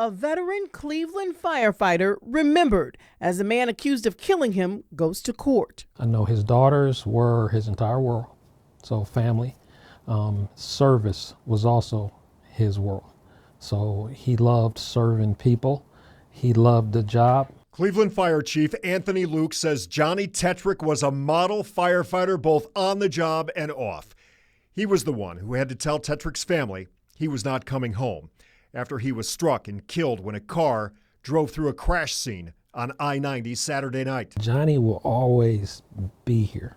A veteran Cleveland firefighter remembered as the man accused of killing him goes to court. I know his daughters were his entire world, so family. Service was also his world. So he loved serving people. He loved the job. Cleveland Fire Chief Anthony Luke says Johnny Tetrick was a model firefighter both on the job and off. He was the one who had to tell Tetrick's family he was not coming home after he was struck and killed when a car drove through a crash scene on I-90 Saturday night. Johnny will always be here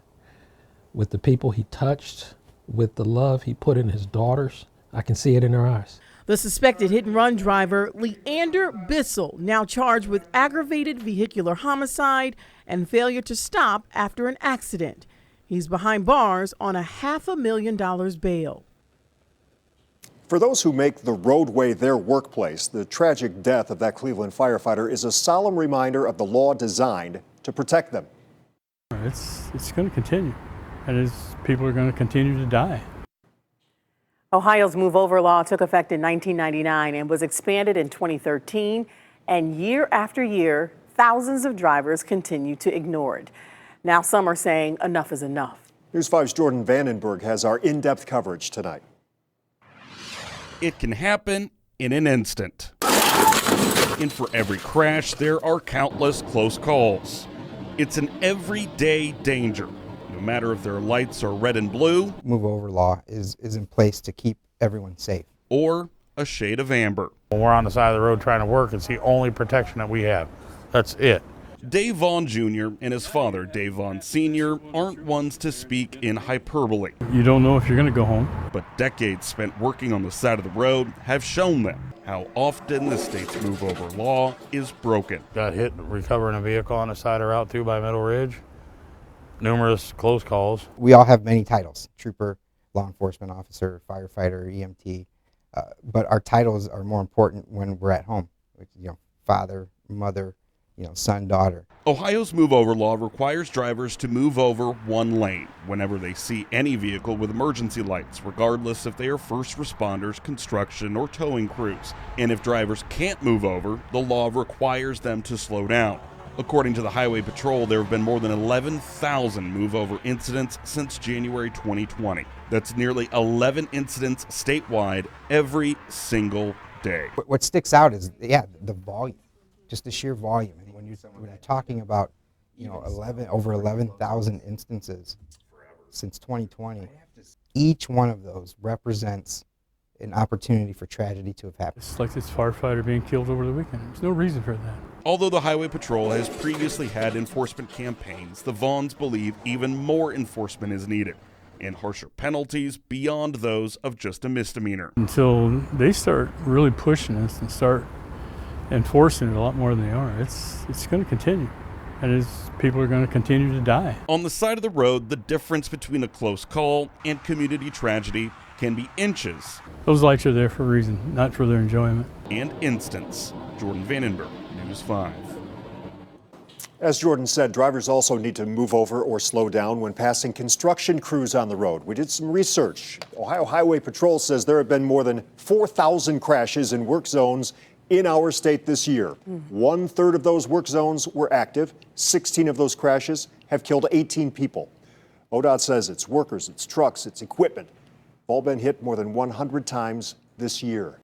with the people he touched, with the love he put in his daughters. I can see it in their eyes. The suspected hit-and-run driver, Leander Bissell, now charged with aggravated vehicular homicide and failure to stop after an accident. He's behind bars on $500,000 bail. For those who make the roadway their workplace, the tragic death of that Cleveland firefighter is a solemn reminder of the law designed to protect them. It's going to continue, and people are going to continue to die. Ohio's Move Over law took effect in 1999 and was expanded in 2013. And year after year, thousands of drivers continue to ignore it. Now some are saying enough is enough. News 5's Jordan Vandenberg has our in-depth coverage tonight. It can happen in an instant. And for every crash, there are countless close calls. It's an everyday danger. No matter if their lights are red and blue, Move Over law is in place to keep everyone safe, or a shade of amber. When we're on the side of the road trying to work, it's the only protection that we have. That's it. Dave Vaughn Jr. and his father, Dave Vaughn Sr., aren't ones to speak in hyperbole. You don't know if you're going to go home. But decades spent working on the side of the road have shown them how often the state's Move Over law is broken. Got hit recovering a vehicle on the side of Route 2 by Middle Ridge. Numerous close calls. We all have many titles: trooper, law enforcement officer, firefighter, EMT. But our titles are more important when we're at home. Father, mother, son, daughter. Ohio's Move Over law requires drivers to move over one lane whenever they see any vehicle with emergency lights, regardless if they are first responders, construction, or towing crews. And if drivers can't move over, the law requires them to slow down. According to the Highway Patrol, there have been more than 11,000 move-over incidents since January 2020. That's nearly 11 incidents statewide every single day. What sticks out is, the volume, just the sheer volume. And when you're talking about, over 11,000 instances since 2020, each one of those represents an opportunity for tragedy to have happened. It's like this firefighter being killed over the weekend. There's no reason for that. Although the Highway Patrol has previously had enforcement campaigns, the Vaughns believe even more enforcement is needed and harsher penalties beyond those of just a misdemeanor. Until they start really pushing us and start enforcing it a lot more than they are, it's going to continue. And people are going to continue to die. On the side of the road, the difference between a close call and community tragedy can be inches. Those lights are there for a reason, not for their enjoyment. And instants. Jordan Vandenberg, News 5. As Jordan said, drivers also need to move over or slow down when passing construction crews on the road. We did some research. Ohio Highway Patrol says there have been more than 4,000 crashes in work zones in our state this year. 1/3 of those work zones were active. 16 of those crashes have killed 18 people. ODOT says its workers, its trucks, its equipment have all been hit more than 100 times this year.